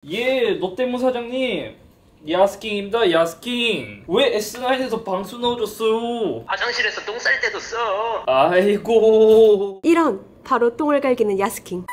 예, 롯데무 사장님. 야스킹입니다, 야스킹. 왜 S9에서 방수 넣어줬어요? 화장실에서 똥 쌀 때도 써. 아이고. 이런, 바로 똥을 갈기는 야스킹.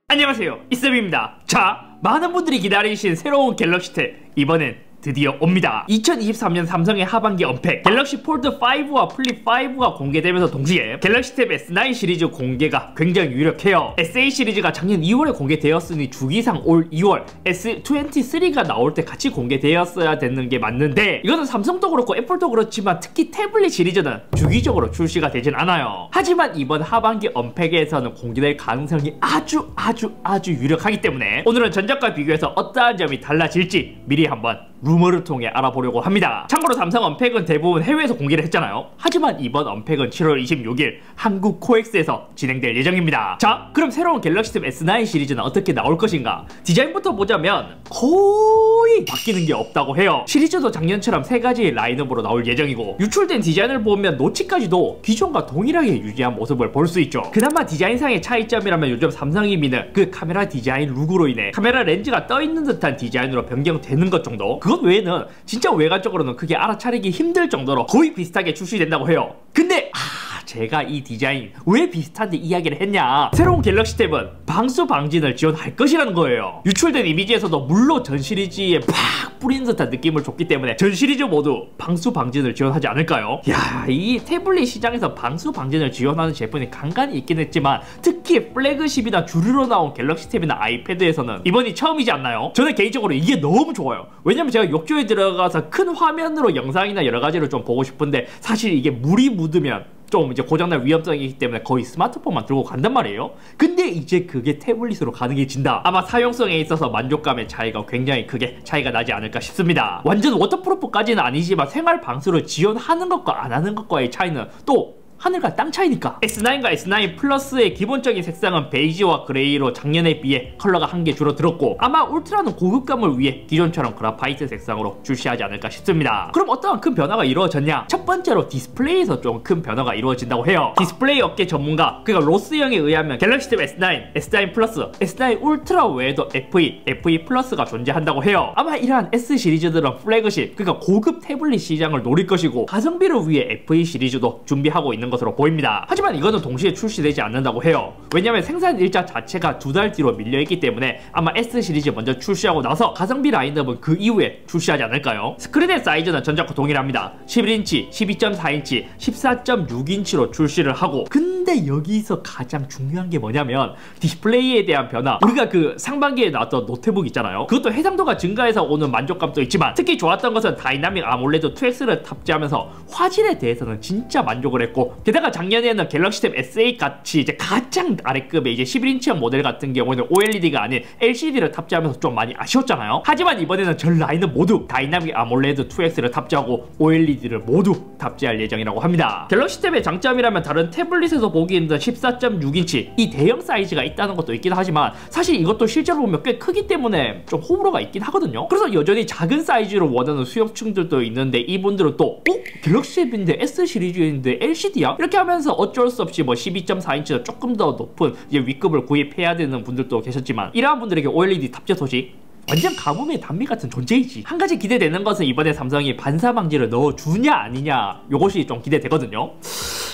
안녕하세요, 이쌤입니다. 자, 많은 분들이 기다리신 새로운 갤럭시 탭, 이번엔 드디어 옵니다. 2023년 삼성의 하반기 언팩 갤럭시 폴드 5와 플립 5가 공개되면서 동시에 갤럭시 탭 S9 시리즈 공개가 굉장히 유력해요. SA 시리즈가 작년 2월에 공개되었으니 주기상 올 2월 S23가 나올 때 같이 공개되었어야 되는 게 맞는데, 이거는 삼성도 그렇고 애플도 그렇지만 특히 태블릿 시리즈는 주기적으로 출시가 되진 않아요. 하지만 이번 하반기 언팩에서는 공개될 가능성이 아주 유력하기 때문에 오늘은 전작과 비교해서 어떠한 점이 달라질지 미리 한번 루머를 통해 알아보려고 합니다. 참고로 삼성 언팩은 대부분 해외에서 공개를 했잖아요. 하지만 이번 언팩은 7월 26일 한국 코엑스에서 진행될 예정입니다. 자, 그럼 새로운 갤럭시 탭 S9 시리즈는 어떻게 나올 것인가? 디자인부터 보자면 거의 바뀌는 게 없다고 해요. 시리즈도 작년처럼 3가지 라인업으로 나올 예정이고, 유출된 디자인을 보면 노치까지도 기존과 동일하게 유지한 모습을 볼 수 있죠. 그나마 디자인상의 차이점이라면 요즘 삼성이 미는 그 카메라 디자인 룩으로 인해 카메라 렌즈가 떠있는 듯한 디자인으로 변경되는 것 정도? 그것 외에는 진짜 외관적으로는 크게 알아차리기 힘들 정도로 거의 비슷하게 출시된다고 해요. 근데 제가 이 디자인 왜 비슷한데 이야기를 했냐, 새로운 갤럭시 탭은 방수 방진을 지원할 것이라는 거예요. 유출된 이미지에서도 물로 전 시리즈에 팍 뿌리는 듯한 느낌을 줬기 때문에 전 시리즈 모두 방수 방진을 지원하지 않을까요? 야, 이 태블릿 시장에서 방수 방진을 지원하는 제품이 간간히 있긴 했지만 특히 플래그십이나 주류로 나온 갤럭시 탭이나 아이패드에서는 이번이 처음이지 않나요? 저는 개인적으로 이게 너무 좋아요. 왜냐면 제가 욕조에 들어가서 큰 화면으로 영상이나 여러 가지를 좀 보고 싶은데, 사실 이게 물이 묻으면 좀 이제 고장날 위험성이 있기 때문에 거의 스마트폰만 들고 간단 말이에요. 근데 이제 그게 태블릿으로 가능해진다. 아마 사용성에 있어서 만족감의 차이가 굉장히 크게 차이가 나지 않을까 싶습니다. 완전 워터프루프까지는 아니지만 생활 방수를 지원하는 것과 안 하는 것과의 차이는 또 하늘과 땅 차이니까. S9과 S9 플러스의 기본적인 색상은 베이지와 그레이로 작년에 비해 컬러가 한 개 줄어들었고, 아마 울트라는 고급감을 위해 기존처럼 그라파이트 색상으로 출시하지 않을까 싶습니다. 그럼 어떠한 큰 변화가 이루어졌냐? 첫 번째로 디스플레이에서 좀 큰 변화가 이루어진다고 해요. 디스플레이 업계 전문가, 그러니까 로스형에 의하면 갤럭시 탭 S9, S9 플러스, S9 울트라 외에도 FE 플러스가 존재한다고 해요. 아마 이러한 S 시리즈들은 플래그십, 그러니까 고급 태블릿 시장을 노릴 것이고, 가성비를 위해 FE 시리즈도 준비하고 있는 것으로 보입니다. 하지만 이거는 동시에 출시되지 않는다고 해요. 왜냐면 생산 일자 자체가 2달 뒤로 밀려있기 때문에 아마 S 시리즈 먼저 출시하고 나서 가성비 라인업은 그 이후에 출시하지 않을까요? 스크린의 사이즈는 전작과 동일합니다. 11인치, 12.4인치, 14.6인치로 출시를 하고, 근데 여기서 가장 중요한 게 뭐냐면 디스플레이에 대한 변화. 우리가 그 상반기에 나왔던 노트북 있잖아요. 그것도 해상도가 증가해서 오는 만족감도 있지만 특히 좋았던 것은 다이나믹 아몰레드 2X를 탑재하면서 화질에 대해서는 진짜 만족을 했고, 게다가 작년에는 갤럭시 탭 S8 같이 이제 가장 아래급의 이제 11인치형 모델 같은 경우에는 OLED가 아닌 LCD를 탑재하면서 좀 많이 아쉬웠잖아요. 하지만 이번에는 전 라인은 모두 다이나믹 아몰레드 2X를 탑재하고 OLED를 모두 탑재할 예정이라고 합니다. 갤럭시 탭의 장점이라면 다른 태블릿에서 보기 힘든 14.6인치 이 대형 사이즈가 있다는 것도 있긴 하지만, 사실 이것도 실제로 보면 꽤 크기 때문에 좀 호불호가 있긴 하거든요. 그래서 여전히 작은 사이즈를 원하는 수요층들도 있는데, 이분들은 또 갤럭시 탭인데 S 시리즈인데 LCD야? 이렇게 하면서 어쩔 수 없이 뭐 12.4인치도 조금 더 높은 이제 위급을 구입해야 되는 분들도 계셨지만, 이러한 분들에게 OLED 탑재 소식 완전 가뭄의 단미 같은 존재이지. 한 가지 기대되는 것은 이번에 삼성이 반사 방지를 넣어주냐 아니냐, 요것이 좀 기대되거든요.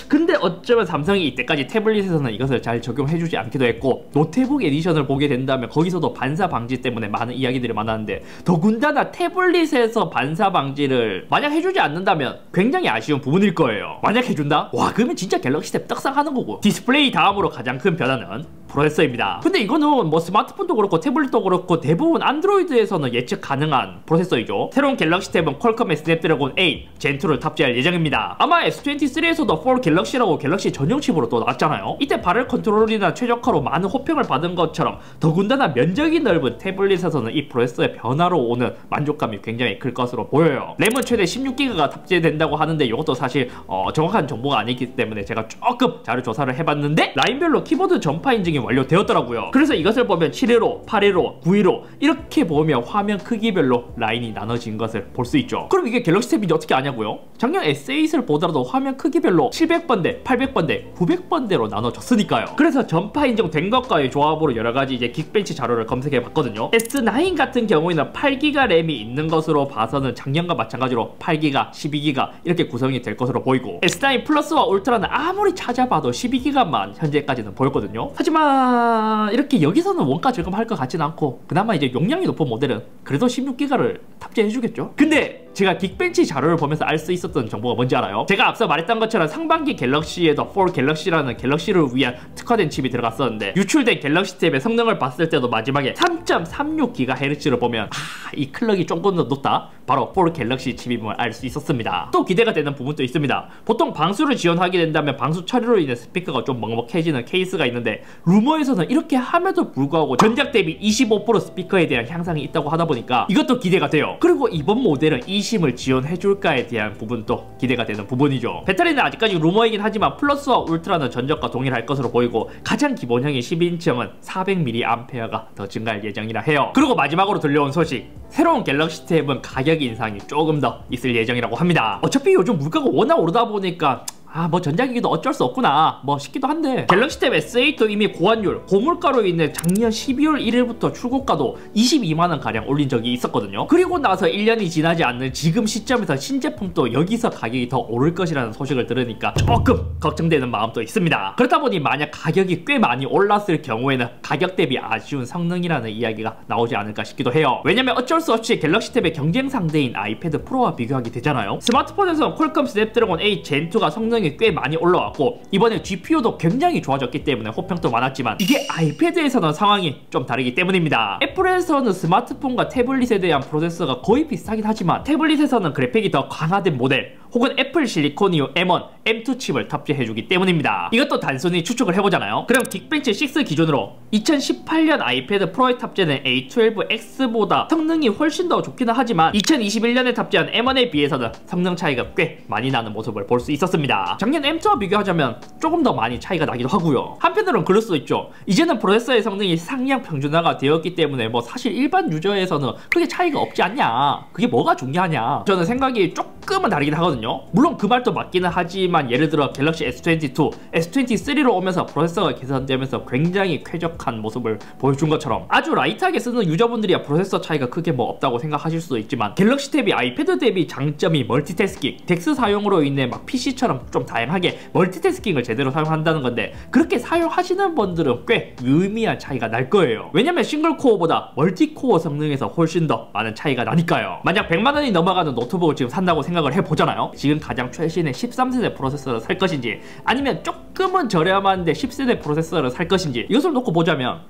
근데 어쩌면 삼성이 이때까지 태블릿에서는 이것을 잘 적용해주지 않기도 했고, 노트북 에디션을 보게 된다면 거기서도 반사 방지 때문에 많은 이야기들이 많았는데, 더군다나 태블릿에서 반사 방지를 만약 해주지 않는다면 굉장히 아쉬운 부분일 거예요. 만약 해준다? 와, 그러면 진짜 갤럭시 탭 떡상하는 거고. 디스플레이 다음으로 가장 큰 변화는 프로세서입니다. 근데 이거는 뭐 스마트폰도 그렇고 태블릿도 그렇고 대부분 안드로이드에서는 예측 가능한 프로세서이죠. 새로운 갤럭시 탭은 퀄컴의 스냅드래곤 8 젠2를 탑재할 예정입니다. 아마 S23에서도 4 갤럭시라고 갤럭시 전용 칩으로 또 나왔잖아요. 이때 발열 컨트롤이나 최적화로 많은 호평을 받은 것처럼 더군다나 면적이 넓은 태블릿에서는 이 프로세서의 변화로 오는 만족감이 굉장히 클 것으로 보여요. 램은 최대 16기가가 탑재된다고 하는데, 이것도 사실 정확한 정보가 아니기 때문에 제가 조금 자료 조사를 해봤는데, 라인별로 키보드 전파 인증이 완료되었더라고요. 그래서 이것을 보면 715, 815, 915 이렇게 보면 화면 크기별로 라인이 나눠진 것을 볼 수 있죠. 그럼 이게 갤럭시 탭인지 어떻게 아냐고요? 작년 S8을 보더라도 화면 크기별로 700번대, 800번대, 900번대로 나눠졌으니까요. 그래서 전파 인정된 것과의 조합으로 여러가지 이제 긱벤치 자료를 검색해봤거든요. S9 같은 경우에는 8기가 램이 있는 것으로 봐서는 작년과 마찬가지로 8기가, 12기가 이렇게 구성이 될 것으로 보이고, S9 플러스와 울트라는 아무리 찾아봐도 12기가만 현재까지는 보였거든요. 하지만 이렇게 여기서는 원가 절감할 것 같지는 않고, 그나마 이제 용량이 높은 모델은 그래도 16기가를 탑재해주겠죠. 근데 제가 긱벤치 자료를 보면서 알 수 있었던 정보가 뭔지 알아요? 제가 앞서 말했던 것처럼 상반기 갤럭시에도 4 갤럭시라는 갤럭시를 위한 특화된 칩이 들어갔었는데, 유출된 갤럭시 탭의 성능을 봤을 때도 마지막에 3.36GHz를 보면 이 클럭이 조금 더 높다, 바로 4 갤럭시 칩임을 알 수 있었습니다. 또 기대가 되는 부분도 있습니다. 보통 방수를 지원하게 된다면 방수 처리로 인해 스피커가 좀 먹먹해지는 케이스가 있는데, 루머에서는 이렇게 함에도 불구하고 전작 대비 25% 스피커에 대한 향상이 있다고 하다 보니까 이것도 기대가 돼요. 그리고 이번 모델은 eSIM을 지원해줄까에 대한 부분도 기대가 되는 부분이죠. 배터리는 아직까지 루머이긴 하지만 플러스와 울트라는 전작과 동일할 것으로 보이고, 가장 기본형인 12인치형은 400mAh가 더 증가할 예정이라 해요. 그리고 마지막으로 들려온 소식, 새로운 갤럭시 탭은 가격 인상이 조금 더 있을 예정이라고 합니다. 어차피 요즘 물가가 워낙 오르다 보니까 뭐 전작이기도 어쩔 수 없구나 싶기도 한데, 갤럭시 탭 S8도 이미 고환율, 고물가로 인해 작년 12월 1일부터 출고가도 22만원 가량 올린 적이 있었거든요. 그리고 나서 1년이 지나지 않는 지금 시점에서 신제품도 여기서 가격이 더 오를 것이라는 소식을 들으니까 조금 걱정되는 마음도 있습니다. 그렇다 보니 만약 가격이 꽤 많이 올랐을 경우에는 가격 대비 아쉬운 성능이라는 이야기가 나오지 않을까 싶기도 해요. 왜냐면 어쩔 수 없이 갤럭시 탭의 경쟁 상대인 아이패드 프로와 비교하게 되잖아요. 스마트폰에서는 퀄컴 스냅드래곤 8 젠2가 성능이 꽤 많이 올라왔고, 이번에 GPU도 굉장히 좋아졌기 때문에 호평도 많았지만, 이게 아이패드에서는 상황이 좀 다르기 때문입니다. 애플에서는 스마트폰과 태블릿에 대한 프로세서가 거의 비슷하긴 하지만, 태블릿에서는 그래픽이 더 강화된 모델 혹은 애플 실리콘이유 M1, M2 칩을 탑재해주기 때문입니다. 이것도 단순히 추측을 해보잖아요. 그럼 긱벤치 6 기준으로 2018년 아이패드 프로에 탑재된 A12X보다 성능이 훨씬 더 좋기는 하지만, 2021년에 탑재한 M1에 비해서는 성능 차이가 꽤 많이 나는 모습을 볼 수 있었습니다. 작년 M2와 비교하자면 조금 더 많이 차이가 나기도 하고요. 한편으로는 그럴 수도 있죠. 이제는 프로세서의 성능이 상향 평준화가 되었기 때문에 사실 일반 유저에서는 크게 차이가 없지 않냐, 그게 뭐가 중요하냐, 저는 생각이 조금은 다르긴 하거든요. 물론 그 말도 맞기는 하지만, 예를 들어 갤럭시 S22, S23로 오면서 프로세서가 개선되면서 굉장히 쾌적한 모습을 보여준 것처럼, 아주 라이트하게 쓰는 유저분들이야 프로세서 차이가 크게 없다고 생각하실 수도 있지만, 갤럭시 탭이 아이패드 대비 장점이 멀티태스킹, 덱스 사용으로 인해 PC처럼 좀 다양하게 멀티태스킹을 제대로 사용한다는 건데, 그렇게 사용하시는 분들은 꽤 유의미한 차이가 날 거예요. 왜냐면 싱글코어보다 멀티코어 성능에서 훨씬 더 많은 차이가 나니까요. 만약 100만원이 넘어가는 노트북을 지금 산다고 생각을 해보잖아요. 지금 가장 최신의 13세대 프로세서를 살 것인지, 아니면 조금은 저렴한데 10세대 프로세서를 살 것인지, 이것을 놓고 보자면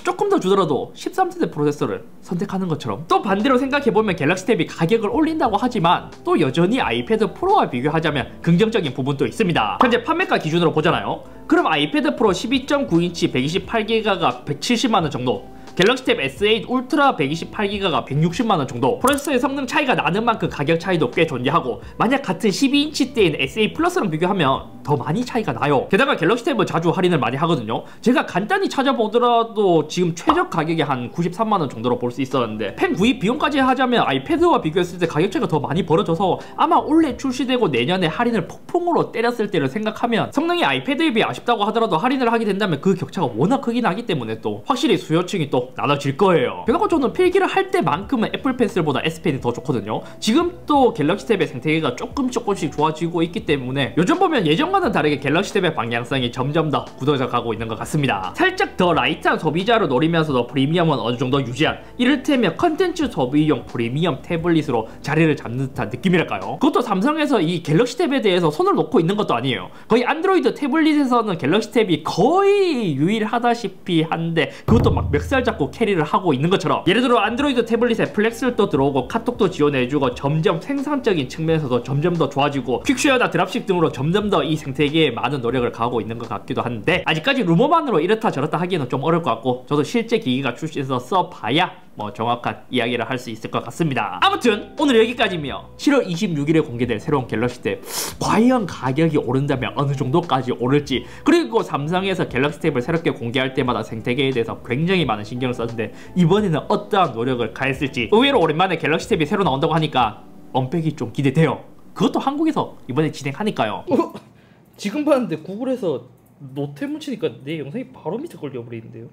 조금 더 주더라도 13세대 프로세서를 선택하는 것처럼, 또 반대로 생각해보면 갤럭시 탭이 가격을 올린다고 하지만 또 여전히 아이패드 프로와 비교하자면 긍정적인 부분도 있습니다. 현재 판매가 기준으로 보잖아요. 그럼 아이패드 프로 12.9인치 128기가가 170만원 정도, 갤럭시 탭 S8 울트라 128기가가 160만원 정도, 프로세서의 성능 차이가 나는 만큼 가격 차이도 꽤 존재하고, 만약 같은 12인치대인 S8 플러스랑 비교하면 더 많이 차이가 나요. 게다가 갤럭시 탭은 자주 할인을 많이 하거든요. 제가 간단히 찾아보더라도 지금 최저 가격이 한 93만원 정도로 볼 수 있었는데, 펜 구입 비용까지 하자면 아이패드와 비교했을 때 가격 차이가 더 많이 벌어져서, 아마 올해 출시되고 내년에 할인을 폭풍으로 때렸을 때를 생각하면 성능이 아이패드에 비해 아쉽다고 하더라도 할인을 하게 된다면 그 격차가 워낙 크긴 하기 때문에 또 확실히 수요층이 또 나눠질 거예요. 게다가 저는 필기를 할 때만큼은 애플 펜슬보다 S펜이 더 좋거든요. 지금 또 갤럭시 탭의 생태계가 조금씩 좋아지고 있기 때문에 요즘 보면 예전과는 다르게 갤럭시 탭의 방향성이 점점 더 굳어져 가고 있는 것 같습니다. 살짝 더 라이트한 소비자로 노리면서도 프리미엄은 어느 정도 유지한, 이를테면 컨텐츠 소비용 프리미엄 태블릿으로 자리를 잡는 듯한 느낌이랄까요. 그것도 삼성에서 이 갤럭시 탭에 대해서 손을 놓고 있는 것도 아니에요. 거의 안드로이드 태블릿에서는 갤럭시 탭이 거의 유일하다시피 한데, 그것도 멱살 잡고 캐리를 하고 있는 것처럼, 예를 들어 안드로이드 태블릿에 플렉스도 들어오고 카톡도 지원해주고, 점점 생산적인 측면에서도 점점 더 좋아지고, 퀵쉐어나 드랍십 등으로 점점 더 이 생태계에 많은 노력을 가하고 있는 것 같기도 한데, 아직까지 루머만으로 이렇다 저렇다 하기에는 좀 어려울 것 같고, 저도 실제 기기가 출시해서 써봐야 뭐 정확한 이야기를 할 수 있을 것 같습니다. 아무튼 오늘 여기까지며 7월 26일에 공개될 새로운 갤럭시 탭 과연 가격이 오른다면 어느 정도까지 오를지, 그리고 삼성에서 갤럭시 탭을 새롭게 공개할 때마다 생태계에 대해서 굉장히 많은 신경을 썼는데 이번에는 어떠한 노력을 가했을지, 의외로 오랜만에 갤럭시 탭이 새로 나온다고 하니까 언팩이 좀 기대돼요. 그것도 한국에서 이번에 진행하니까요. 지금 봤는데 구글에서 노트문 치니까 내 영상이 바로 밑에 걸려버리는데요.